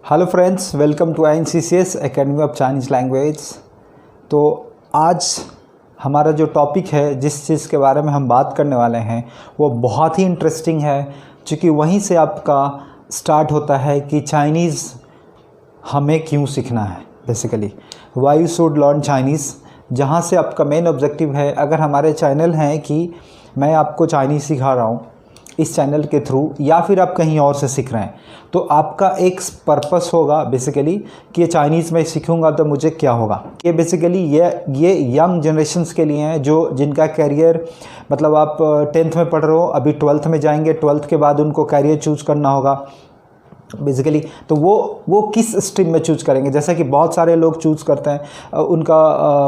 Hello friends, welcome to INCCS academy of Chinese language. तो आज हमारा जो टॉपिक है, जिस चीज़ के बारे में हम बात करने वाले हैं, वो बहुत ही इंटरेस्टिंग है, क्योंकि वहीं से आपका स्टार्ट होता है कि चाइनीज़ हमें क्यों सीखना है। Basically why you should learn Chinese, जहाँ से आपका मेन ऑब्जेक्टिव है। अगर हमारे चैनल हैं कि मैं आपको चाइनीज़ सिखा रहा हूँ इस चैनल के थ्रू, या फिर आप कहीं और से सीख रहे हैं, तो आपका एक पर्पस होगा बेसिकली कि ये चाइनीज़ में सीखूंगा तो मुझे क्या होगा। ये बेसिकली ये यंग जनरेशन्स के लिए हैं, जो जिनका करियर मतलब आप 10th में पढ़ रहे हो, अभी 12th में जाएंगे, 12th के बाद उनको करियर चूज़ करना होगा बेसिकली। तो वो किस स्ट्रीम में चूज़ करेंगे। जैसा कि बहुत सारे लोग चूज़ करते हैं, उनका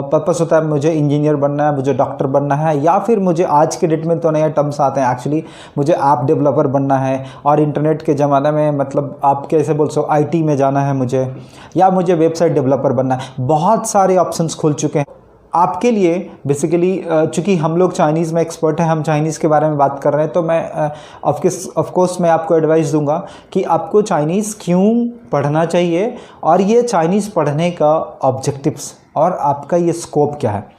पर्पस होता है मुझे इंजीनियर बनना है, मुझे डॉक्टर बनना है, या फिर मुझे आज के डेट में तो नए टर्म्स आते हैं एक्चुअली, मुझे ऐप डेवलपर बनना है। और इंटरनेट के ज़माने में मतलब आप कैसे बोल सो IT में जाना है मुझे, या मुझे वेबसाइट डेवलपर बनना है। बहुत सारे ऑप्शंस खुल चुके हैं आपके लिए बेसिकली। चूँकि हम लोग चाइनीज़ में एक्सपर्ट हैं, हम चाइनीज़ के बारे में बात कर रहे हैं, तो मैं ऑफ कोर्स मैं आपको एडवाइस दूंगा कि आपको चाइनीज़ क्यों पढ़ना चाहिए, और ये चाइनीज़ पढ़ने का ऑब्जेक्टिव्स और आपका ये स्कोप क्या है।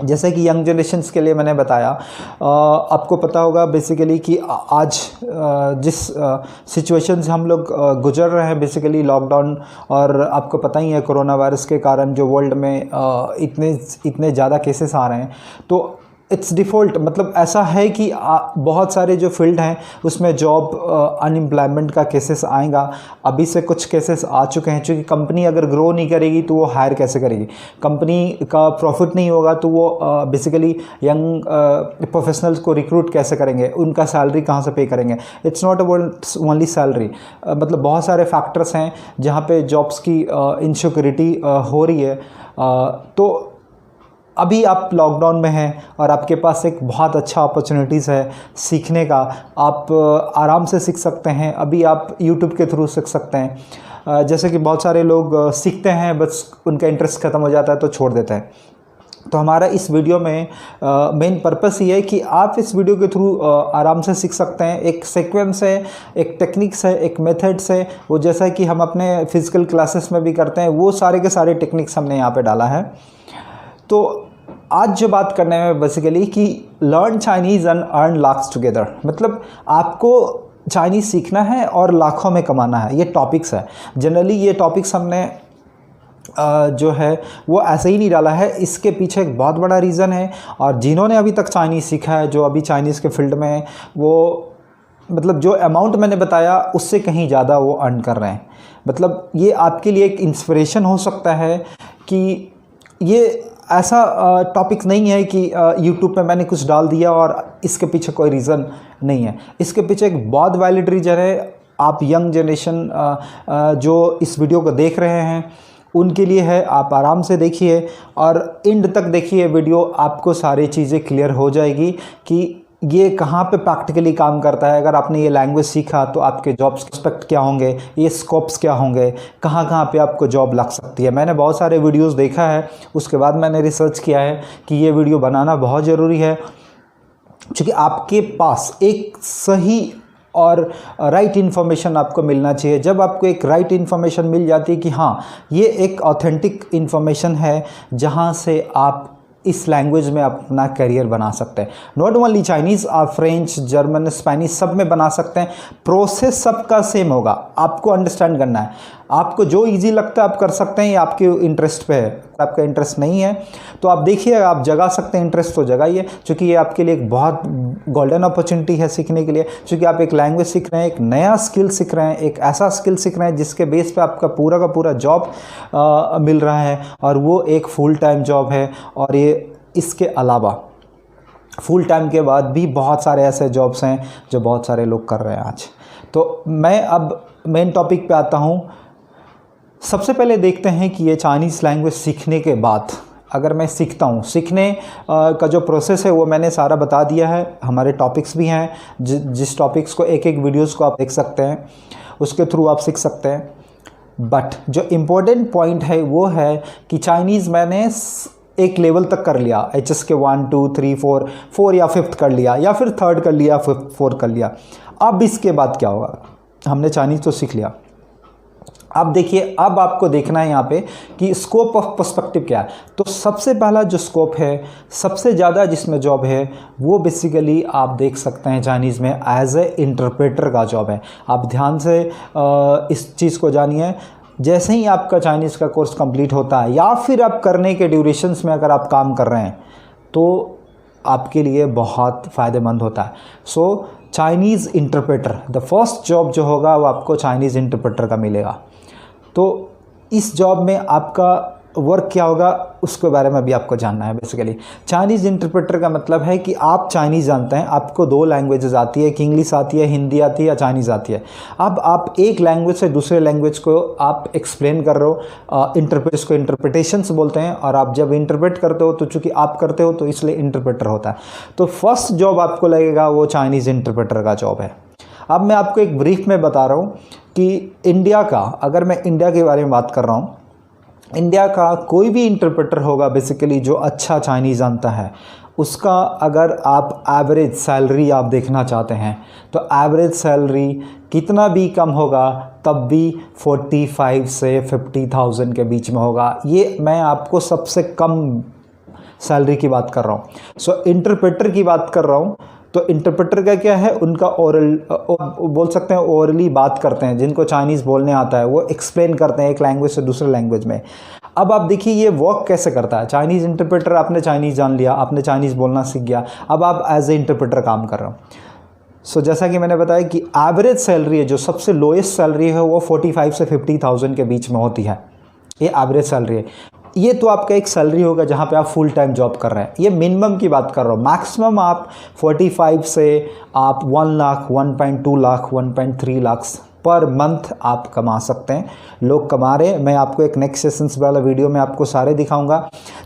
जैसे कि यंग जनरेशन्स के लिए मैंने बताया, आपको पता होगा बेसिकली कि आज जिस सिचुएशन से हम लोग गुजर रहे हैं बेसिकली लॉकडाउन, और आपको पता ही है कोरोना वायरस के कारण जो वर्ल्ड में इतने ज़्यादा केसेस आ रहे हैं, तो इट्स डिफ़ॉल्ट मतलब ऐसा है कि बहुत सारे जो फील्ड हैं उसमें जॉब अनएम्प्लॉयमेंट का केसेस आएगा। अभी से कुछ केसेस आ चुके हैं, क्योंकि कंपनी अगर ग्रो नहीं करेगी तो वो हायर कैसे करेगी, कंपनी का प्रॉफिट नहीं होगा तो वो बेसिकली यंग प्रोफेशनल्स को रिक्रूट कैसे करेंगे, उनका सैलरी कहाँ से पे करेंगे। It's not about only salary, मतलब बहुत सारे फैक्टर्स हैं जहाँ पे जॉब्स की इनसिक्योरिटी हो रही है। तो अभी आप लॉकडाउन में हैं और आपके पास एक बहुत अच्छा अपॉर्चुनिटीज़ है सीखने का। आप आराम से सीख सकते हैं, अभी आप YouTube के थ्रू सीख सकते हैं। जैसे कि बहुत सारे लोग सीखते हैं, बस उनका इंटरेस्ट ख़त्म हो जाता है तो छोड़ देते हैं। तो हमारा इस वीडियो में मेन पर्पस ये है कि आप इस वीडियो के थ्रू आराम से सीख सकते हैं। एक सीक्वेंस है, एक टेक्निक्स है, एक मेथड्स है, वो जैसा कि हम अपने फिजिकल क्लासेस में भी करते हैं, वो सारे के सारे टेक्निक्स हमने यहाँ पे डाला है। तो आज जो बात करने में बेसिकली कि learn Chinese and earn lakhs together, मतलब आपको चाइनीज़ सीखना है और लाखों में कमाना है, ये टॉपिक्स है। जनरली ये टॉपिक्स हमने जो है वो ऐसे ही नहीं डाला है, इसके पीछे एक बहुत बड़ा रीज़न है। और जिन्होंने अभी तक चाइनीज़ सीखा है, जो अभी चाइनीज़ के फील्ड में है, वो मतलब जो अमाउंट मैंने बताया उससे कहीं ज़्यादा वो अर्न कर रहे हैं। मतलब ये आपके लिए एक इंस्पिरेशन हो सकता है कि ये ऐसा टॉपिक नहीं है कि YouTube पे मैंने कुछ डाल दिया और इसके पीछे कोई रीज़न नहीं है। इसके पीछे एक बहुत वैलिड रीज़न है। आप यंग जनरेशन जो इस वीडियो को देख रहे हैं उनके लिए है। आप आराम से देखिए और एंड तक देखिए वीडियो, आपको सारी चीज़ें क्लियर हो जाएगी कि ये कहाँ पे प्रैक्टिकली काम करता है। अगर आपने ये लैंग्वेज सीखा तो आपके जॉब प्रोस्पेक्ट क्या होंगे, ये स्कोप्स क्या होंगे, कहाँ कहाँ पे आपको जॉब लग सकती है। मैंने बहुत सारे वीडियोस देखा है, उसके बाद मैंने रिसर्च किया है कि ये वीडियो बनाना बहुत ज़रूरी है, क्योंकि आपके पास एक सही और राइट इन्फॉर्मेशन आपको मिलना चाहिए। जब आपको एक राइट इन्फॉर्मेशन मिल जाती है कि हाँ ये एक ऑथेंटिक इन्फॉर्मेशन है, जहाँ से आप इस लैंग्वेज में अपना करियर बना सकते हैं। नॉट ओनली चाइनीज़, आप फ्रेंच, जर्मन, स्पेनिश सब में बना सकते हैं। प्रोसेस सबका सेम होगा, आपको अंडरस्टैंड करना है। आपको जो इजी लगता है आप कर सकते हैं, ये आपके इंटरेस्ट पे है। आपका इंटरेस्ट नहीं है तो आप देखिए, आप जगा सकते हैं, इंटरेस्ट तो जगाइए, क्योंकि ये आपके लिए एक बहुत गोल्डन अपॉर्चुनिटी है सीखने के लिए। क्योंकि आप एक लैंग्वेज सीख रहे हैं, एक नया स्किल सीख रहे हैं, एक ऐसा स्किल सीख रहे हैं जिसके बेस पे आपका पूरा का पूरा जॉब मिल रहा है, और वो एक फुल टाइम जॉब है। और ये इसके अलावा फुल टाइम के बाद भी बहुत सारे ऐसे जॉब्स हैं जो बहुत सारे लोग कर रहे हैं आज। तो मैं अब मेन टॉपिक पे आता हूँ। सबसे पहले देखते हैं कि ये चाइनीज़ लैंग्वेज सीखने के बाद अगर मैं सीखता हूँ, सीखने का जो प्रोसेस है वो मैंने सारा बता दिया है। हमारे टॉपिक्स भी हैं, जिस टॉपिक्स को एक एक वीडियोस को आप देख सकते हैं, उसके थ्रू आप सीख सकते हैं। बट जो इम्पोर्टेंट पॉइंट है वो है कि चाइनीज़ मैंने एक लेवल तक कर लिया, HS के 1 2 3 4 या 5th कर लिया, या फिर 3rd कर लिया, 4th कर लिया। अब इसके बाद क्या होगा, हमने चाइनीज़ तो सीख लिया, अब देखिए, अब आपको देखना है यहाँ पे कि स्कोप ऑफ पर्सपेक्टिव क्या है। तो सबसे पहला जो स्कोप है, सबसे ज़्यादा जिसमें जॉब है, वो बेसिकली आप देख सकते हैं चाइनीज़ में एज ए इंटरप्रेटर का जॉब है। आप ध्यान से इस चीज़ को जानिए। जैसे ही आपका चाइनीज़ का कोर्स कंप्लीट होता है या फिर आप करने के ड्यूरेशंस में अगर आप काम कर रहे हैं तो आपके लिए बहुत फ़ायदेमंद होता है। So Chinese interpreter, the first job जो होगा वो आपको चाइनीज़ इंटरप्रेटर का मिलेगा। तो इस जॉब में आपका वर्क क्या होगा उसके बारे में भी आपको जानना है। बेसिकली चाइनीज़ इंटरप्रेटर का मतलब है कि आप चाइनीज़ जानते हैं, आपको 2 लैंग्वेजेस आती है, कि इंग्लिश आती है, हिंदी आती है या चाइनीज़ आती है। अब आप एक लैंग्वेज से दूसरे लैंग्वेज को आप एक्सप्लेन कर रहे हो, इंटरप्रेट को इंटरप्रिटेशंस बोलते हैं, और आप जब इंटरप्रेट करते हो तो चूँकि आप करते हो तो इसलिए इंटरप्रेटर होता है। तो फर्स्ट जॉब आपको लगेगा वो चाइनीज़ इंटरप्रेटर का जॉब है। अब मैं आपको एक ब्रीफ में बता रहा हूँ कि इंडिया का, अगर मैं इंडिया के बारे में बात कर रहा हूँ, इंडिया का कोई भी इंटरप्रेटर होगा बेसिकली जो अच्छा चाइनीज़ जानता है, उसका अगर आप एवरेज सैलरी आप देखना चाहते हैं तो एवरेज सैलरी कितना भी कम होगा तब भी 45 से 50,000 के बीच में होगा। ये मैं आपको सबसे कम सैलरी की बात कर रहा हूँ। सो इंटरप्रेटर की बात कर रहा हूँ। तो इंटरप्रेटर का क्या है, उनका ओरल बोल सकते हैं, ओरली बात करते हैं, जिनको चाइनीज़ बोलने आता है वो एक्सप्लेन करते हैं एक लैंग्वेज से दूसरे लैंग्वेज में। अब आप देखिए ये वर्क कैसे करता है। चाइनीज़ इंटरप्रेटर, आपने चाइनीज़ जान लिया, आपने चाइनीज़ बोलना सीख गया, अब आप एज ए इंटरप्रेटर काम कर रहे हो। सो जैसा कि मैंने बताया कि एवरेज सैलरी है, जो सबसे लोएस्ट सैलरी है वो 45 से 50,000 के बीच में होती है। ये एवरेज सैलरी है। ये तो आपका एक सैलरी होगा जहाँ पे आप फुल टाइम जॉब कर रहे हैं। ये मिनिमम की बात कर रहा हूँ। मैक्सिमम आप 45 से आप 1 लाख, 1.2 लाख, 1.3 लाख पर मंथ आप कमा सकते हैं। लोग कमा रहे हैं। मैं आपको एक नेक्स्ट सेशंस वाला वीडियो में आपको सारे दिखाऊंगा,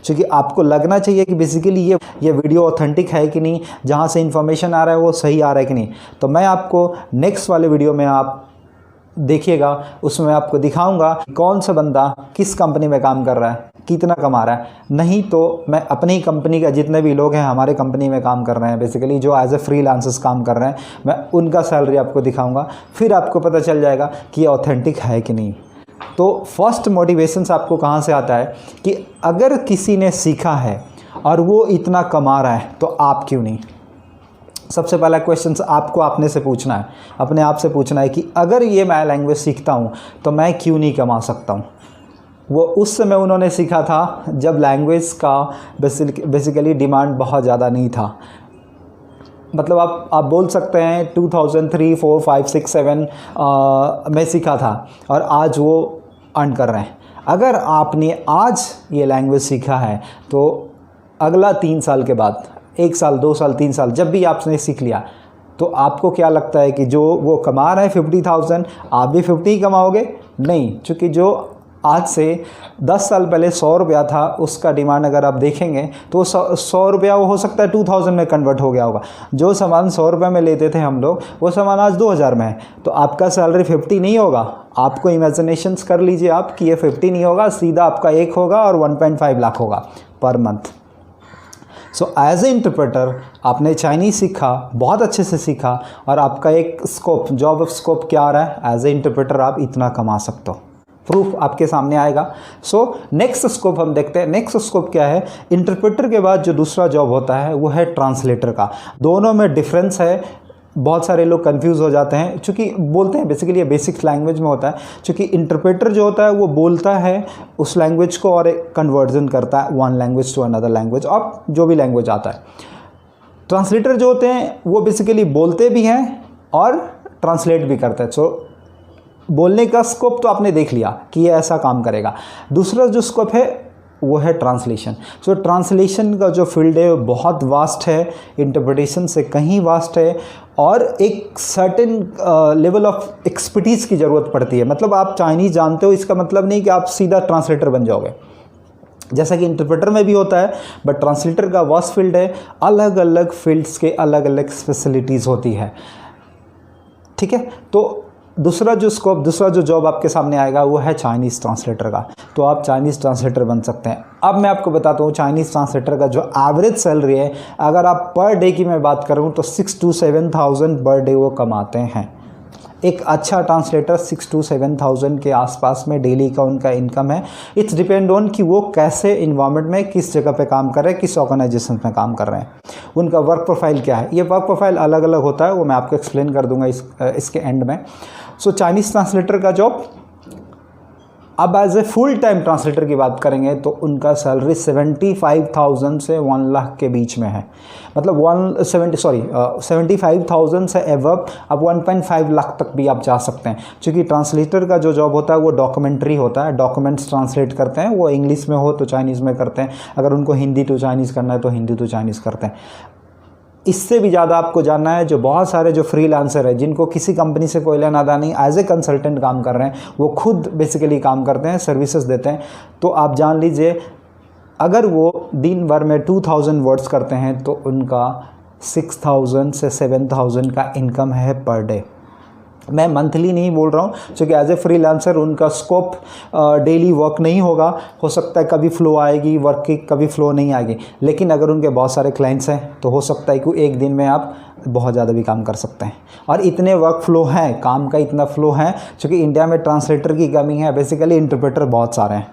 क्योंकि आपको लगना चाहिए कि बेसिकली ये वीडियो ऑथेंटिक है कि नहीं, जहाँ से इन्फॉर्मेशन आ रहा है वो सही आ रहा है कि नहीं। तो मैं आपको नेक्स्ट वाले वीडियो में आप देखिएगा, उसमें आपको दिखाऊंगा कौन सा बंदा किस कंपनी में काम कर रहा है, कितना कमा रहा है। नहीं तो मैं अपनी ही कंपनी का, जितने भी लोग हैं हमारे कंपनी में काम कर रहे हैं बेसिकली, जो एज ए फ्रीलांसर्स काम कर रहे हैं, मैं उनका सैलरी आपको दिखाऊंगा। फिर आपको पता चल जाएगा कि ये ऑथेंटिक है कि नहीं। तो फर्स्ट मोटिवेशंस आपको कहाँ से आता है कि अगर किसी ने सीखा है और वो इतना कमा रहा है तो आप क्यों नहीं। सबसे पहला क्वेश्चन आपको अपने से पूछना है, अपने आप से पूछना है कि अगर ये मैं लैंग्वेज सीखता हूँ तो मैं क्यों नहीं कमा सकता हूँ। वो उस समय उन्होंने सीखा था जब लैंग्वेज का बेसिकली डिमांड बहुत ज़्यादा नहीं था। मतलब आप बोल सकते हैं 2003, 4, 5, 6, 7 में सीखा था और आज वो अर्न कर रहे हैं। अगर आपने आज ये लैंग्वेज सीखा है तो अगला 3 साल के बाद, 1 साल, 2 साल, 3 साल, जब भी आपने सीख लिया तो आपको क्या लगता है कि जो वो कमा रहे हैं 50,000, आप भी 50 ही कमाओगे? नहीं, क्योंकि जो आज से 10 साल पहले 100 रुपया था, उसका डिमांड अगर आप देखेंगे तो 100 रुपया वो हो सकता है 2000 में कन्वर्ट हो गया होगा। जो सामान 100 रुपये में लेते थे हम लोग, वो सामान आज 2000 में है। तो आपका सैलरी 50 नहीं होगा। आपको इमेजिनेशंस कर लीजिए आप कि ये 50 नहीं होगा, सीधा आपका 1 होगा और 1.5 लाख होगा per month. So as a interpreter आपने चाइनीज़ सीखा, बहुत अच्छे से सीखा, और आपका एक स्कोप, जॉब ऑफ स्कोप क्या आ रहा है, एज ए इंटरप्रेटर आप इतना कमा सकते हो। प्रूफ आपके सामने आएगा। सो नेक्स्ट स्कोप हम देखते हैं। नेक्स्ट स्कोप क्या है, इंटरप्रेटर के बाद जो दूसरा जॉब होता है वो है ट्रांसलेटर का। दोनों में डिफरेंस है। बहुत सारे लोग कंफ्यूज हो जाते हैं, क्योंकि बोलते हैं बेसिकली ये बेसिक लैंग्वेज में होता है, क्योंकि इंटरप्रेटर जो होता है वो बोलता है उस लैंग्वेज को और एक कन्वर्जन करता है one language to another language, और जो भी लैंग्वेज आता है। ट्रांसलेटर जो होते हैं वो बेसिकली बोलते भी हैं और ट्रांसलेट भी करते हैं। सो बोलने का स्कोप तो आपने देख लिया कि ये ऐसा काम करेगा। दूसरा जो स्कोप है वो है ट्रांसलेशन। सो ट्रांसलेशन का जो फील्ड है वो बहुत वास्ट है, इंटरप्रिटेशन से कहीं वास्ट है, और एक सर्टेन लेवल ऑफ एक्सपर्टीज़ की ज़रूरत पड़ती है। मतलब आप चाइनीज़ जानते हो इसका मतलब नहीं कि आप सीधा ट्रांसलेटर बन जाओगे, जैसा कि इंटरप्रेटर में भी होता है, बट ट्रांसलेटर का वास्ट फील्ड है। अलग अलग फील्ड्स के अलग अलग स्पेशलिटीज़ होती है। ठीक है, तो दूसरा जो स्कोप, दूसरा जो जॉब आपके सामने आएगा वो है चाइनीज़ ट्रांसलेटर का। तो आप चाइनीज़ ट्रांसलेटर बन सकते हैं। अब मैं आपको बताता हूँ चाइनीज़ ट्रांसलेटर का जो एवरेज सैलरी है, अगर आप पर डे की मैं बात करूँ तो 6 to 7,000 पर डे वो कमाते हैं। एक अच्छा ट्रांसलेटर 6 to 7,000 के आसपास में डेली का उनका इनकम है। इट्स डिपेंड ऑन कि वो कैसे इन्वायरमेंट में किस जगह पे काम कर रहे हैं, किस ऑर्गेनाइजेशन में काम कर रहे हैं, उनका वर्क प्रोफाइल क्या है। ये वर्क प्रोफाइल अलग अलग होता है, वो मैं आपको एक्सप्लेन कर दूंगा इसके एंड में। सो चाइनीज़ ट्रांसलेटर का जॉब, अब as a full time translator की बात करेंगे तो उनका सैलरी 75,000 से 1 लाख के बीच में है। मतलब 75,000 से एवब अब 1.5 लाख तक भी आप जा सकते हैं, क्योंकि ट्रांसलेटर का जो जॉब होता है वो डॉक्यूमेंट्री होता है, डॉक्यूमेंट्स ट्रांसलेट करते हैं। वो इंग्लिश में हो तो चाइनीज़ में करते हैं, अगर उनको हिंदी टू चाइनीज़ करना है तो हिंदी टू चाइनीज़ करते हैं। इससे भी ज़्यादा आपको जानना है, जो बहुत सारे जो फ्रीलांसर है जिनको किसी कंपनी से कोई लेना देना नहीं, एज ए कंसल्टेंट काम कर रहे हैं, वो खुद बेसिकली काम करते हैं, सर्विसेज देते हैं। तो आप जान लीजिए, अगर वो दिन भर में 2000 वर्ड्स करते हैं तो उनका 6000 से 7000 का इनकम है पर डे। मैं मंथली नहीं बोल रहा हूँ, क्योंकि एज ए फ्रीलांसर उनका स्कोप डेली वर्क नहीं होगा। हो सकता है कभी फ्लो आएगी वर्क की, कभी फ्लो नहीं आएगी। लेकिन अगर उनके बहुत सारे क्लाइंट्स हैं तो हो सकता है कि एक दिन में आप बहुत ज़्यादा भी काम कर सकते हैं। और इतने वर्क फ्लो हैं, काम का इतना फ्लो है, क्योंकि इंडिया में ट्रांसलेटर की कमी है, बेसिकली इंटरप्रेटर बहुत सारे हैं।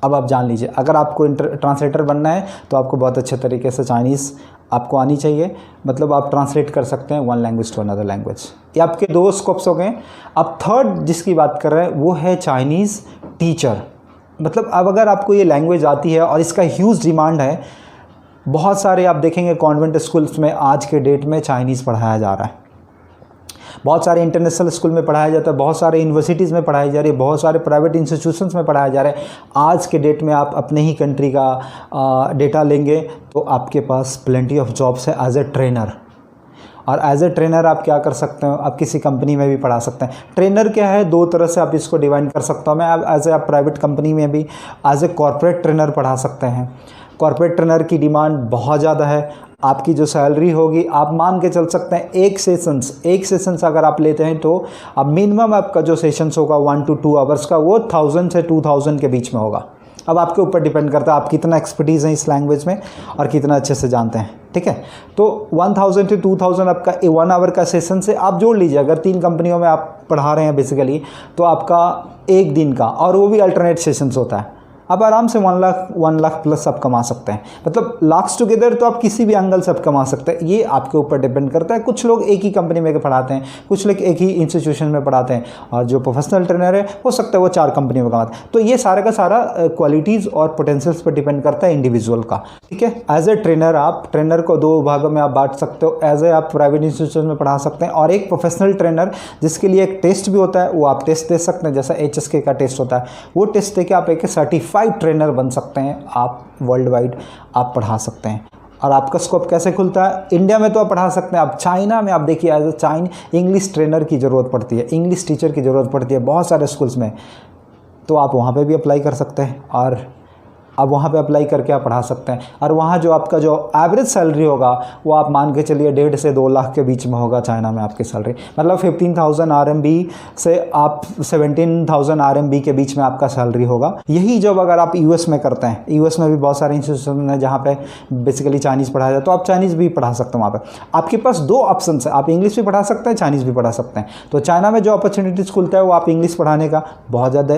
अब आप जान लीजिए, अगर आपको ट्रांसलेटर बनना है तो आपको बहुत अच्छे तरीके से चाइनीज़ आपको आनी चाहिए। मतलब आप ट्रांसलेट कर सकते हैं one language to another language. ये आपके 2 स्कोप्स हो गए। अब थर्ड जिसकी बात कर रहे हैं वो है चाइनीज़ टीचर। मतलब अब अगर आपको ये लैंग्वेज आती है और इसका ह्यूज डिमांड है, बहुत सारे आप देखेंगे कॉन्वेंट स्कूल्स में आज के डेट में चाइनीज़ पढ़ाया जा रहा है, बहुत सारे इंटरनेशनल स्कूल में पढ़ाया जाता है, बहुत सारे यूनिवर्सिटीज़ में पढ़ाई जा रही है, बहुत सारे प्राइवेट इंस्टीट्यूशंस में पढ़ाया जा रहा है। आज के डेट में आप अपने ही कंट्री का डेटा लेंगे तो आपके पास प्लेंटी ऑफ जॉब्स है एज ए ट्रेनर। और एज ए ट्रेनर आप क्या कर सकते हो, आप किसी कंपनी में भी पढ़ा सकते हैं। ट्रेनर क्या है, 2 तरह से आप इसको डिवाइड कर सकता हूँ मैं। एज ए प्राइवेट कंपनी में भी एज ए कॉर्पोरेट ट्रेनर पढ़ा सकते हैं। कॉर्पोरेट ट्रेनर की डिमांड बहुत ज़्यादा है। आपकी जो सैलरी होगी, आप मान के चल सकते हैं एक सेशंस अगर आप लेते हैं तो अब मिनिमम आपका जो सेशंस होगा 1 to 2 आवर्स का, वो 1000 से 2000 के बीच में होगा। अब आपके ऊपर डिपेंड करता है आप कितना एक्सपर्टीज़ है इस लैंग्वेज में और कितना अच्छे से जानते हैं। ठीक है, तो 1000 से 2000 आपका 1 आवर का सेशन से आप जोड़ लीजिए। अगर 3 कंपनियों में आप पढ़ा रहे हैं बेसिकली, तो आपका 1 दिन का, और वो भी अल्टरनेट सेशंस होता है, आप आराम से 1 लाख प्लस आप कमा सकते हैं। मतलब लाख्स टुगेदर तो आप किसी भी एंगल से आप कमा सकते हैं। ये आपके ऊपर डिपेंड करता है। कुछ लोग एक ही कंपनी में पढ़ाते हैं, कुछ लोग एक ही इंस्टीट्यूशन में पढ़ाते हैं, और जो प्रोफेशनल ट्रेनर है हो सकता है वो 4 कंपनी में कमाते हैं। तो ये सारा का सारा क्वालिटीज़ और पोटेंशियल्स पर डिपेंड करता है इंडिविजुअल का। ठीक है, एज ए ट्रेनर आप ट्रेनर को 2 भागों में आप बांट सकते हो। एज ए आप प्राइवेट इंस्टीट्यूशन में पढ़ा सकते हैं, और एक प्रोफेशनल ट्रेनर जिसके लिए एक टेस्ट भी होता है, वो आप टेस्ट दे सकते हैं, जैसा HSK का टेस्ट होता है। वो टेस्ट दे के आप एक सर्टिफाइड ट्रेनर बन सकते हैं। आप वर्ल्ड वाइड आप पढ़ा सकते हैं। और आपका स्कोप कैसे खुलता है, इंडिया में तो आप पढ़ा सकते हैं। आप चाइना में आप देखिए, एज ए इंग्लिश ट्रेनर की ज़रूरत पड़ती है, इंग्लिश टीचर की ज़रूरत पड़ती है बहुत सारे स्कूल्स में। तो आप वहाँ पे भी अप्लाई कर सकते हैं, और आप वहाँ पे अप्लाई करके आप पढ़ा सकते हैं। और वहाँ जो आपका जो एवरेज सैलरी होगा वो आप मान के चलिए 1.5 से 2 लाख के बीच में होगा चाइना में आपकी सैलरी। मतलब 15,000 RMB से आप 17,000 RMB के बीच में आपका सैलरी होगा। यही जॉब अगर आप US में करते हैं, US में भी बहुत सारे इंस्टीट्यूशन हैं जहाँ पे बेसिकली चाइनीज़ पढ़ाया जाए, तो आप चाइनीज़ भी पढ़ा सकते हैं वहाँ पर। आपके पास 2 ऑप्शन है, आप इंग्लिश भी पढ़ा सकते हैं, चाइनीज़ भी पढ़ा सकते हैं। तो चाइना में जो अपॉर्चुनिटीज़ खुलता है वो आप इंग्लिश पढ़ाने का, बहुत ज़्यादा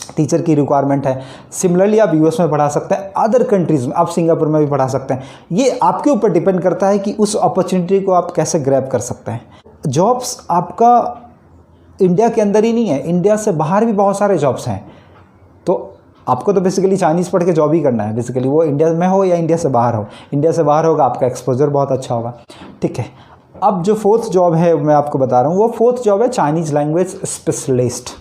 टीचर की रिक्वायरमेंट है। सिमिलरली आप US में पढ़ा सकते हैं, अदर कंट्रीज़ में आप सिंगापुर में भी पढ़ा सकते हैं। ये आपके ऊपर डिपेंड करता है कि उस अपॉर्चुनिटी को आप कैसे ग्रैब कर सकते हैं। जॉब्स आपका इंडिया के अंदर ही नहीं है, इंडिया से बाहर भी बहुत सारे जॉब्स हैं। तो आपको तो बेसिकली चाइनीज़ पढ़ के जॉब ही करना है, बेसिकली वो इंडिया में हो या इंडिया से बाहर हो। इंडिया से बाहर होगा आपका एक्सपोजर बहुत अच्छा होगा। ठीक है, अब जो 4th जॉब है मैं आपको बता रहा हूँ, वो 4th जॉब है चाइनीज़ लैंग्वेज स्पेशलिस्ट।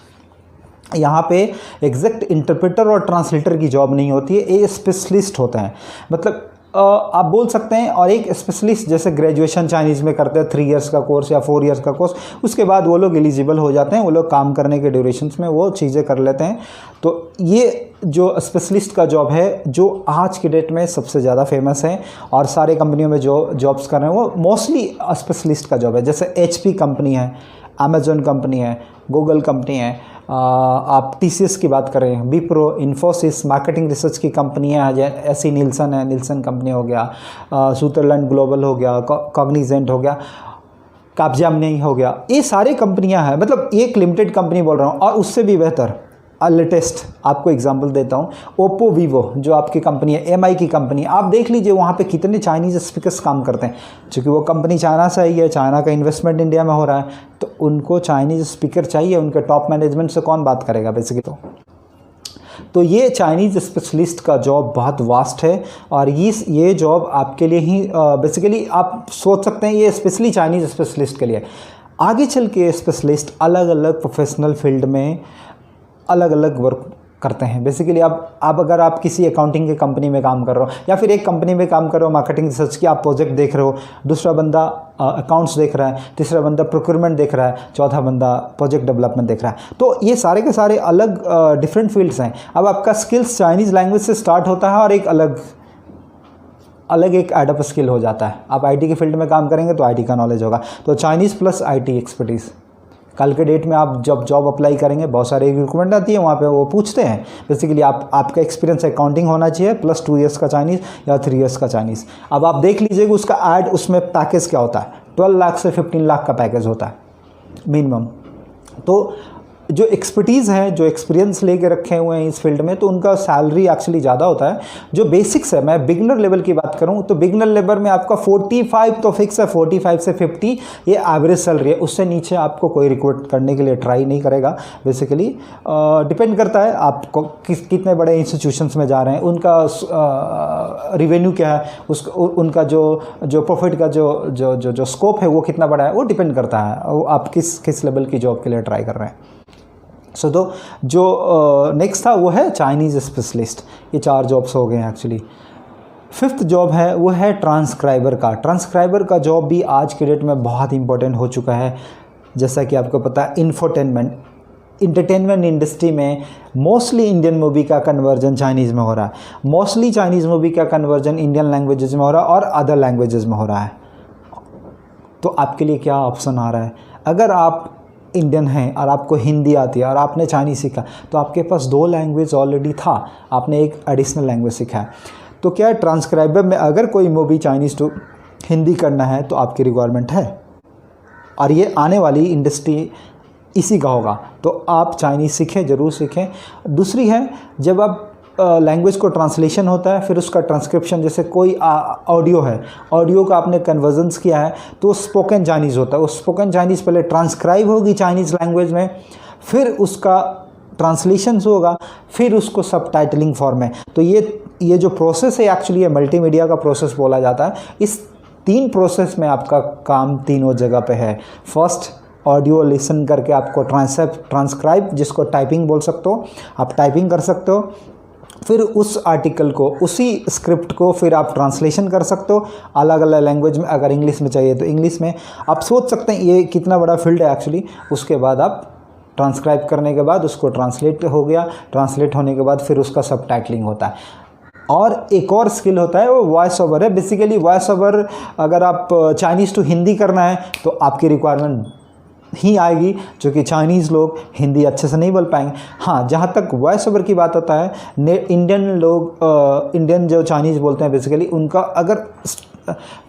यहाँ पे एग्जैक्ट इंटरप्रेटर और ट्रांसलेटर की जॉब नहीं होती है, ये स्पेशलिस्ट होते हैं। मतलब आप बोल सकते हैं, और एक स्पेशलिस्ट जैसे ग्रेजुएशन चाइनीज़ में करते हैं 3 इयर्स का कोर्स या 4 इयर्स का कोर्स, उसके बाद वो लोग एलिजिबल हो जाते हैं, वो लोग काम करने के ड्यूरेशंस में वो चीज़ें कर लेते हैं। तो ये जो स्पेशलिस्ट का जॉब है, जो आज के डेट में सबसे ज़्यादा फेमस है और सारे कंपनियों में जो जॉब्स कर रहे हैं वो मोस्टली स्पेशलिस्ट का जॉब है। जैसे HP कंपनी है, अमेजोन कंपनी है, गूगल कंपनी है, आप TCS की बात करें, विप्रो, इन्फोसिस, मार्केटिंग रिसर्च की कंपनी है, ऐसी निल्सन कंपनी हो गया, स्विट्जरलैंड ग्लोबल हो गया, कॉग्निजेंट हो गया। कैपजेमिनी हो गया, ये सारी कंपनियां हैं, मतलब एक लिमिटेड कंपनी बोल रहा हूँ, और उससे भी बेहतर लेटेस्ट आपको एग्जांपल देता हूँ, ओप्पो वीवो जो आपकी कंपनी है, एमआई की कंपनी, आप देख लीजिए वहाँ पे कितने चाइनीज़ स्पीकर्स काम करते हैं। क्योंकि वो कंपनी चाइना से आई है, चाइना का इन्वेस्टमेंट इंडिया में हो रहा है, तो उनको चाइनीज़ स्पीकर चाहिए, उनके टॉप मैनेजमेंट से कौन बात करेगा बेसिकली। तो ये चाइनीज़ स्पेशलिस्ट का जॉब बहुत वास्ट है, और ये जॉब आपके लिए ही बेसिकली आप सोच सकते हैं ये स्पेशली चाइनीज़ स्पेशलिस्ट के लिए। आगे चल के स्पेशलिस्ट अलग अलग प्रोफेशनल फील्ड में अलग अलग वर्क करते हैं। बेसिकली आप अगर आप किसी अकाउंटिंग की कंपनी में काम कर रहे हो, या फिर एक कंपनी में काम कर रहे हो मार्केटिंग रिसर्च की, आप प्रोजेक्ट देख रहे हो, दूसरा बंदा अकाउंट्स देख रहा है, तीसरा बंदा प्रोक्योरमेंट देख रहा है, चौथा बंदा प्रोजेक्ट डेवलपमेंट देख रहा है, तो ये सारे के सारे अलग डिफरेंट फील्ड्स हैं। अब आपका स्किल्स चाइनीज़ लैंग्वेज से स्टार्ट होता है और एक अलग एक एडअप स्किल हो जाता है। आप आईटी के फील्ड में काम करेंगे तो आईटी का नॉलेज होगा, तो चाइनीज़ प्लस आईटी एक्सपर्टीज़। कल के डेट में आप जब जॉब अप्लाई करेंगे, बहुत सारे रिक्रूटमेंट आती है, वहाँ पे वो पूछते हैं बेसिकली आपका एक्सपीरियंस अकाउंटिंग होना चाहिए प्लस 2 इयर्स का चाइनीज़ या 3 इयर्स का चाइनीज़। अब आप देख लीजिएगा उसका ऐड, उसमें पैकेज क्या होता है, 12 लाख से 15 लाख का पैकेज होता है मिनिमम। तो जो एक्सपर्टीज़ है, जो एक्सपीरियंस लेके रखे हुए हैं इस फील्ड में, तो उनका सैलरी एक्चुअली ज़्यादा होता है। जो बेसिक्स है, मैं बिगनर लेवल की बात करूं तो बिगनर लेवल में आपका 45 तो फिक्स है, 45 से 50 ये एवरेज सैलरी है। उससे नीचे आपको कोई रिक्रूट करने के लिए ट्राई नहीं करेगा। बेसिकली डिपेंड करता है आपको कितने बड़े इंस्टीट्यूशंस में जा रहे हैं, उनका रिवेन्यू क्या है, उनका जो प्रॉफिट का जो स्कोप है वो कितना बड़ा है, वो डिपेंड करता है आप किस लेवल की जॉब के लिए ट्राई कर रहे हैं। सो तो जो नेक्स्ट था वो है चाइनीज़ स्पेशलिस्ट। ये 4 जॉब्स हो गए हैं एक्चुअली। 5th जॉब है वो है ट्रांसक्राइबर का। ट्रांसक्राइबर का जॉब भी आज के डेट में बहुत इंपॉर्टेंट हो चुका है। जैसा कि आपको पता है, इंटरटेनमेंट इंडस्ट्री में मोस्टली इंडियन मूवी का कन्वर्जन चाइनीज़ में हो रहा है, मोस्टली चाइनीज़ मूवी का कन्वर्जन इंडियन लैंग्वेजेस में हो रहा है और अदर लैंग्वेजेस में हो रहा है। तो आपके लिए क्या ऑप्शन आ रहा है? अगर आप इंडियन हैं और आपको हिंदी आती है और आपने चाइनीज़ सीखा, तो आपके पास 2 लैंग्वेज ऑलरेडी था, आपने एक एडिशनल लैंग्वेज सीखा है। तो क्या ट्रांसक्राइबर में अगर कोई मूवी चाइनीज़ टू हिंदी करना है तो आपकी रिक्वायरमेंट है, और ये आने वाली इंडस्ट्री इसी का होगा। तो आप चाइनीज़ सीखें, ज़रूर सीखें। दूसरी है, जब आप लैंग्वेज को ट्रांसलेशन होता है, फिर उसका ट्रांसक्रिप्शन, जैसे कोई ऑडियो है, ऑडियो का आपने कन्वर्जन्स किया है तो स्पोकन चाइनीज़ होता है। वो स्पोकन चाइनीज़ पहले ट्रांसक्राइब होगी चाइनीज़ लैंग्वेज में, फिर उसका ट्रांसलेशन होगा, फिर उसको सबटाइटलिंग फॉर्म में। तो ये जो प्रोसेस है एक्चुअली ये मल्टीमीडिया का प्रोसेस बोला जाता है। इस 3 प्रोसेस में आपका काम तीनों जगह पे है। फर्स्ट, ऑडियो लिसन करके आपको ट्रांसक्राइब, जिसको टाइपिंग बोल सकते हो, आप टाइपिंग कर सकते हो। फिर उस आर्टिकल को, उसी स्क्रिप्ट को फिर आप ट्रांसलेशन कर सकते हो अलग अलग लैंग्वेज में। अगर इंग्लिश में चाहिए तो इंग्लिश में। आप सोच सकते हैं ये कितना बड़ा फील्ड है एक्चुअली। उसके बाद आप ट्रांसक्राइब करने के बाद उसको ट्रांसलेट हो गया, ट्रांसलेट होने के बाद फिर उसका सबटाइटलिंग होता है। और एक और स्किल होता है वो वॉइस ओवर है। बेसिकली वॉइस ओवर अगर आप चाइनीज़ टू हिंदी करना है तो आपकी रिक्वायरमेंट ही आएगी, जो कि चाइनीज़ लोग हिंदी अच्छे से नहीं बोल पाएंगे। हाँ, जहाँ तक वॉइस ओवर की बात होता है, इंडियन जो चाइनीज़ बोलते हैं बेसिकली, उनका अगर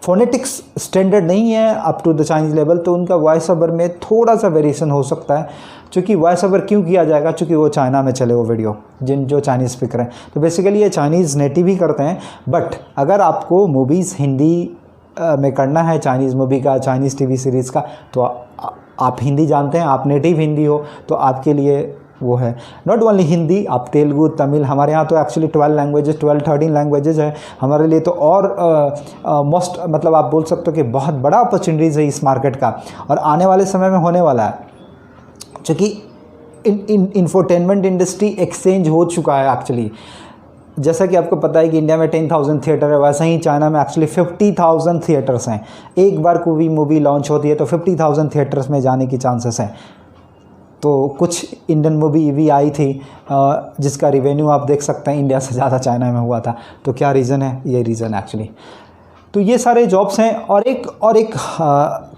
फोनेटिक्स स्टैंडर्ड नहीं है up to the Chinese level, तो उनका वॉइस ओवर में थोड़ा सा वेरिएशन हो सकता है। क्योंकि वॉइस ओवर क्यों किया जाएगा? क्योंकि वो चाइना में चले वो वीडियो, जो चाइनीज़ स्पीकर हैं। तो बेसिकली ये चाइनीज़ नेटिव ही करते हैं। बट अगर आपको मूवीज़ हिंदी में करना है, चाइनीज़ मूवी का, चाइनीज़ टीवी सीरीज़ का, तो आप हिंदी जानते हैं, आप नेटिव हिंदी हो, तो आपके लिए वो है। नॉट ओनली हिंदी, आप तेलुगु, तमिल, हमारे यहाँ तो एक्चुअली 12-13 लैंग्वेजेज है हमारे लिए। तो और मोस्ट मतलब आप बोल सकते हो कि बहुत बड़ा अपॉर्चुनिटीज़ है इस मार्केट का, और आने वाले समय में होने वाला है। क्योंकि इंफोटेनमेंट इंडस्ट्री एक्सचेंज हो चुका है एक्चुअली। जैसा कि आपको पता है कि इंडिया में 10,000 थिएटर है, वैसा ही चाइना में एक्चुअली 50,000 थिएटर्स हैं। एक बार कोई मूवी लॉन्च होती है तो 50,000 थिएटर्स में जाने की चांसेस हैं। तो कुछ इंडियन मूवी भी आई थी जिसका रिवेन्यू आप देख सकते हैं इंडिया से ज़्यादा चाइना में हुआ था। तो क्या रीज़न है? ये रीज़न एक्चुअली। तो ये सारे जॉब्स हैं। और एक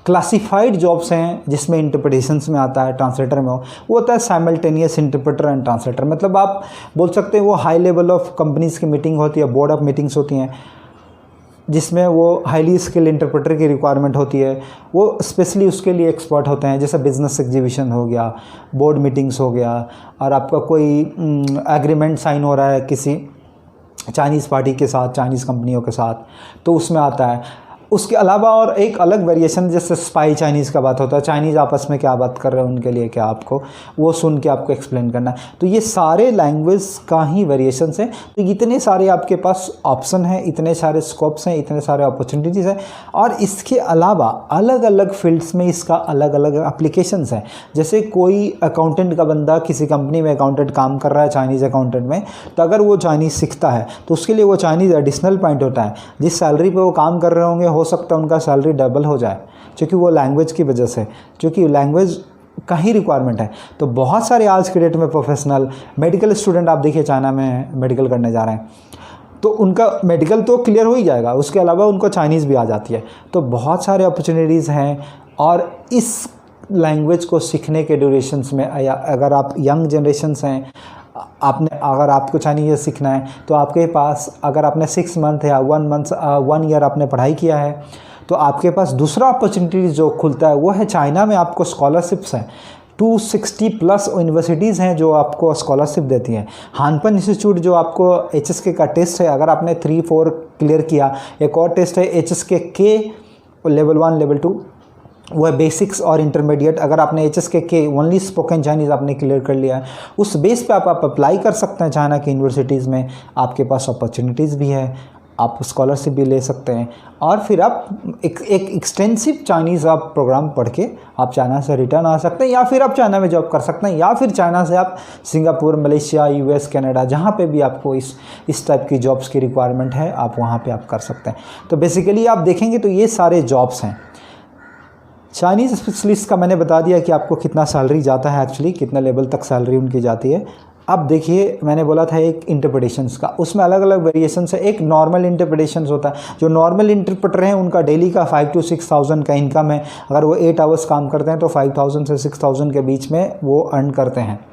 क्लासिफाइड जॉब्स हैं जिसमें इंटरप्रिटेशंस में आता है, ट्रांसलेटर में वो होता है साइमल्टेनियस इंटरप्रेटर एंड ट्रांसलेटर। मतलब आप बोल सकते हैं वो हाई लेवल ऑफ कंपनीज़ की मीटिंग होती है, बोर्ड ऑफ मीटिंग्स होती हैं, जिसमें वो हाईली स्किल इंटरप्रेटर की रिक्वायरमेंट होती है, वो स्पेशली उसके लिए एक्सपर्ट होते हैं। जैसे बिजनेस एग्जीबिशन हो गया, बोर्ड मीटिंग्स हो गया, और आपका कोई एग्रीमेंट साइन हो रहा है किसी चाइनीज़ पार्टी के साथ, चाइनीज़ कंपनियों के साथ, तो उसमें आता है। उसके अलावा और एक अलग वेरिएशन, जैसे स्पाई चाइनीज़ का बात होता है, चाइनीज़ आपस में क्या बात कर रहे हैं उनके लिए क्या आपको वो सुन के आपको एक्सप्लेन करना है। तो ये सारे लैंग्वेज का ही वेरिएशंस हैं। तो इतने सारे आपके पास ऑप्शन हैं, इतने सारे स्कोप्स हैं, इतने सारे अपॉर्चुनिटीज़ हैं, और इसके अलावा अलग अलग फील्ड्स में इसका अलग अलग एप्लीकेशंस हैं। जैसे कोई अकाउंटेंट का बंदा किसी कंपनी में अकाउंटेंट काम कर रहा है, चाइनीज़ अकाउंटेंट में, तो अगर वो चाइनीज़ सीखता है तो उसके लिए वो चाइनीज़ एडिशनल पॉइंट होता है। जिस सैलरी पे वो काम कर रहे होंगे, हो सकता है उनका सैलरी डबल हो जाए, क्योंकि वो लैंग्वेज की वजह से, क्योंकि लैंग्वेज का ही रिक्वायरमेंट है। तो बहुत सारे आज के डेट में प्रोफेशनल मेडिकल स्टूडेंट आप देखिए, चाइना में मेडिकल करने जा रहे हैं, तो उनका मेडिकल तो क्लियर हो ही जाएगा, उसके अलावा उनको चाइनीज़ भी आ जाती है। तो बहुत सारे अपॉर्चुनिटीज़ हैं। और इस लैंग्वेज को सीखने के ड्यूरेशंस में, या अगर आप यंग जनरेशन्स हैं, अगर आपको चाइनीज़ सीखना है, तो आपके पास, अगर आपने 6 मंथ या 1 ईयर आपने पढ़ाई किया है, तो आपके पास दूसरा अपॉर्चुनिटी जो खुलता है वो है चाइना में आपको स्कॉलरशिप्स हैं। 260+ यूनिवर्सिटीज़ हैं जो आपको स्कॉलरशिप देती हैं। हानपन इंस्टीट्यूट जो आपको HSK का टेस्ट है, अगर आपने 3-4 क्लियर किया, एक और टेस्ट है HSK के लेवल 1 लेवल 2, वो है बेसिक्स और इंटरमीडिएट। अगर आपने HSK के ओनली स्पोकन चाइनीज़ आपने क्लियर कर लिया है, उस बेस पे आप अप्लाई कर सकते हैं चाइना की यूनिवर्सिटीज़ में। आपके पास अपॉर्चुनिटीज़ भी है, आप स्कॉलरशिप भी ले सकते हैं, और फिर आप एक एक्सटेंसिव चाइनीज़ आप प्रोग्राम पढ़ के आप चाइना से रिटर्न आ सकते हैं, या फिर आप चाइना में जॉब कर सकते हैं, या फिर चाइना से आप सिंगापुर, मलेशिया, US, कनाडा, जहाँ पे भी आपको इस टाइप की जॉब्स की रिक्वायरमेंट है, आप वहाँ पे आप कर सकते हैं। तो बेसिकली आप देखेंगे तो ये सारे जॉब्स हैं। चाइनीज़ स्पेशलिस्ट का मैंने बता दिया कि आपको कितना सैलरी जाता है, एक्चुअली कितना लेवल तक सैलरी उनकी जाती है। अब देखिए, मैंने बोला था एक इंटरप्रिटेशंस का, उसमें अलग अलग वेरिएशंस है। एक नॉर्मल इंटरप्रिटेशंस होता है, जो नॉर्मल इंटरप्रेटर हैं उनका डेली का 5 to 6,000 का इनकम है। अगर वो 8 आवर्स काम करते हैं तो 5,000 से 6,000 के बीच में वो अर्न करते हैं।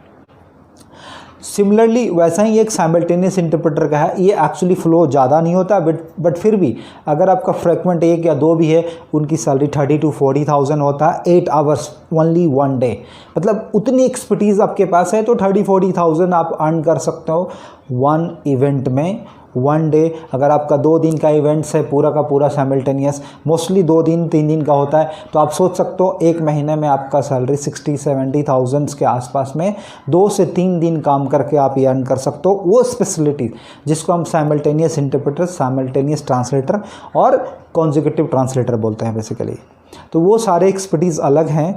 सिमिलरली वैसा ही एक साइमल्टेनियस इंटरप्रेटर का है। ये एक्चुअली फ्लो ज़्यादा नहीं होता, बट फिर भी अगर आपका फ्रिक्वेंट 1 या 2 भी है, उनकी सैलरी 30 to 40,000 होता है, 8 आवर्स ओनली 1 डे। मतलब उतनी एक्सपर्टीज़ आपके पास है तो 30-40,000 आप अर्न कर सकते हो 1 इवेंट में, 1 डे। अगर आपका 2 दिन का इवेंट्स है, पूरा का पूरा साइमल्टेनियस, मोस्टली 2 दिन 3 दिन का होता है, तो आप सोच सकते हो 1 महीने में आपका सैलरी 60-70,000 के आसपास में 2 से 3 दिन काम करके आप ये अर्न कर सकते हो। वो स्पेशलिटी जिसको हम साइमल्टेनियस इंटरप्रेटर, साइमल्टेनियस ट्रांसलेटर और कॉन्जिक्यूटिव ट्रांसलेटर बोलते हैं बेसिकली। तो वो सारे एक्सपर्टीज़ अलग हैं।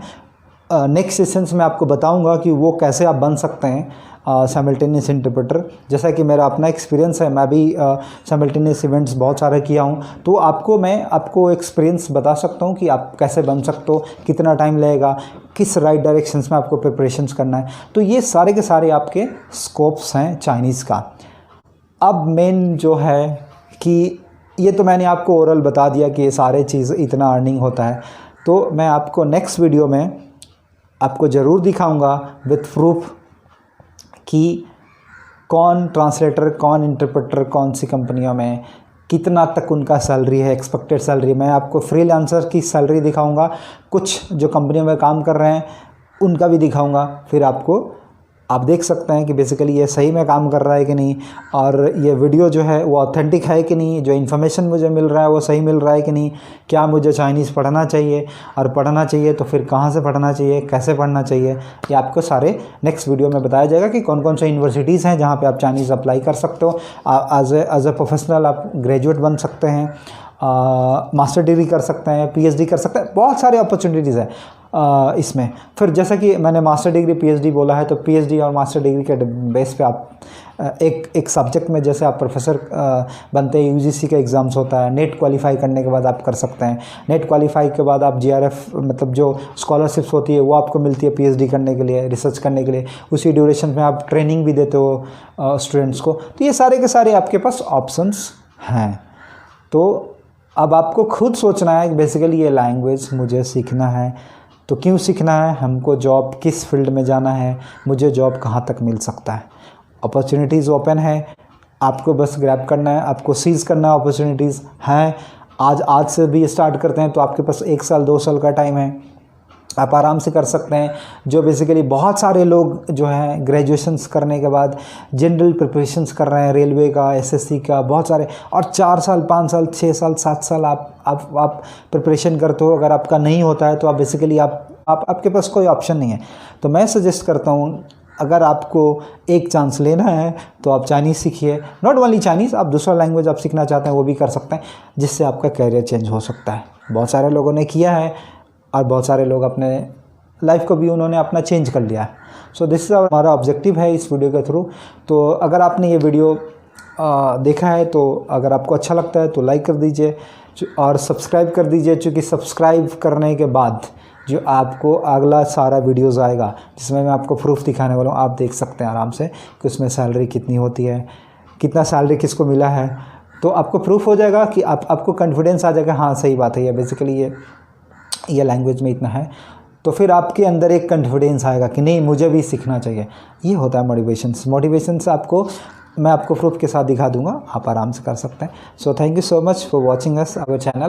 नेक्स्ट सेशंस में आपको बताऊंगा कि वो कैसे आप बन सकते हैं साइमल्टेनियस इंटरप्रेटर। जैसा कि मेरा अपना एक्सपीरियंस है, मैं भी साइमल्टेनियस इवेंट्स बहुत सारे किया हूँ, तो मैं आपको एक्सपीरियंस बता सकता हूँ कि आप कैसे बन सकते हो, कितना टाइम लगेगा, किस राइट डायरेक्शंस में आपको प्रिपरेशंस करना है। तो ये सारे के सारे आपके स्कोप्स हैं चाइनीज़ का। अब मेन जो है कि ये तो मैंने आपको ओरल बता दिया कि ये सारे चीज़ इतना अर्निंग होता है, तो मैं आपको नेक्स्ट वीडियो में आपको ज़रूर दिखाऊंगा विथ प्रूफ कि कौन ट्रांसलेटर, कौन इंटरप्रेटर, कौन सी कंपनियों में कितना तक उनका सैलरी है, एक्सपेक्टेड सैलरी। मैं आपको फ्रीलांसर की सैलरी दिखाऊंगा, कुछ जो कंपनियों में काम कर रहे हैं उनका भी दिखाऊंगा। फिर आप देख सकते हैं कि बेसिकली ये सही में काम कर रहा है कि नहीं, और ये वीडियो जो है वो ऑथेंटिक है कि नहीं, जो इन्फॉर्मेशन मुझे मिल रहा है वो सही मिल रहा है कि नहीं, क्या मुझे चाइनीज़ पढ़ना चाहिए, और पढ़ना चाहिए तो फिर कहाँ से पढ़ना चाहिए, कैसे पढ़ना चाहिए, ये आपको सारे नेक्स्ट वीडियो में बताया जाएगा कि कौन कौन से यूनिवर्सिटीज़ हैं जहाँ पर आप चाइनीज़ अप्लाई कर सकते हो। एज ए प्रोफेशनल आप ग्रेजुएट बन सकते हैं, मास्टर डिग्री कर सकते हैं, PhD कर सकते हैं, बहुत सारे अपॉर्चुनिटीज़ हैं इसमें। फिर जैसा कि मैंने मास्टर डिग्री PhD बोला है, तो PhD और मास्टर डिग्री के बेस पे आप एक सब्जेक्ट में जैसे आप प्रोफेसर बनते हैं, UGC का एग्ज़ाम्स होता है, नेट क्वालिफाई करने के बाद आप कर सकते हैं। नेट क्वालिफाई के बाद आप GRF मतलब जो स्कॉलरशिप्स होती है वो आपको मिलती है PhD करने के लिए, रिसर्च करने के लिए। उसी ड्यूरेशन में आप ट्रेनिंग भी देते हो स्टूडेंट्स को। तो ये सारे के सारे आपके पास ऑप्शंस हैं। तो अब आपको खुद सोचना है कि बेसिकली ये लैंग्वेज मुझे सीखना है, तो क्यों सीखना है, हमको जॉब किस फील्ड में जाना है, मुझे जॉब कहाँ तक मिल सकता है। अपॉर्चुनिटीज़ ओपन है, आपको बस ग्रैब करना है, आपको सीज़ करना है। अपॉर्चुनिटीज़ हैं, आज से भी स्टार्ट करते हैं तो आपके पास 1 साल 2 साल का टाइम है, आप आराम से कर सकते हैं। जो बेसिकली बहुत सारे लोग जो हैं ग्रेजुएशंस करने के बाद जनरल प्रिपरेशंस कर रहे हैं, रेलवे का, एसएससी का, बहुत सारे, और 4 साल 5 साल 6 साल 7 साल आप प्रिपरेशन करते हो। अगर आपका नहीं होता है तो आप बेसिकली आपके पास कोई ऑप्शन नहीं है। तो मैं सजेस्ट करता हूँ, अगर आपको एक चांस लेना है तो आप चाइनीज़ सीखिए। नॉट ओनली चाइनीज़, आप दूसरा लैंग्वेज आप सीखना चाहते हैं वो भी कर सकते हैं, जिससे आपका कैरियर चेंज हो सकता है। बहुत सारे लोगों ने किया है और बहुत सारे लोग अपने लाइफ को भी उन्होंने अपना चेंज कर लिया है। सो दिस इज़ हमारा ऑब्जेक्टिव है इस वीडियो के थ्रू। तो अगर आपने ये वीडियो देखा है तो अगर आपको अच्छा लगता है तो लाइक कर दीजिए और सब्सक्राइब कर दीजिए, क्योंकि सब्सक्राइब करने के बाद जो आपको अगला सारा वीडियोस आएगा जिसमें मैं आपको प्रूफ दिखाने वाला हूँ, आप देख सकते हैं आराम से कि उसमें सैलरी कितनी होती है, कितना सैलरी किसको मिला है। तो आपको प्रूफ हो जाएगा कि आपको कॉन्फिडेंस आ जाएगा, हाँ सही बात है, ये बेसिकली ये लैंग्वेज में इतना है। तो फिर आपके अंदर एक कॉन्फिडेंस आएगा कि नहीं, मुझे भी सीखना चाहिए। ये होता है मोटिवेशंस मैं आपको प्रूफ के साथ दिखा दूंगा, आप आराम से कर सकते हैं। So thank you so much for watching us our channel.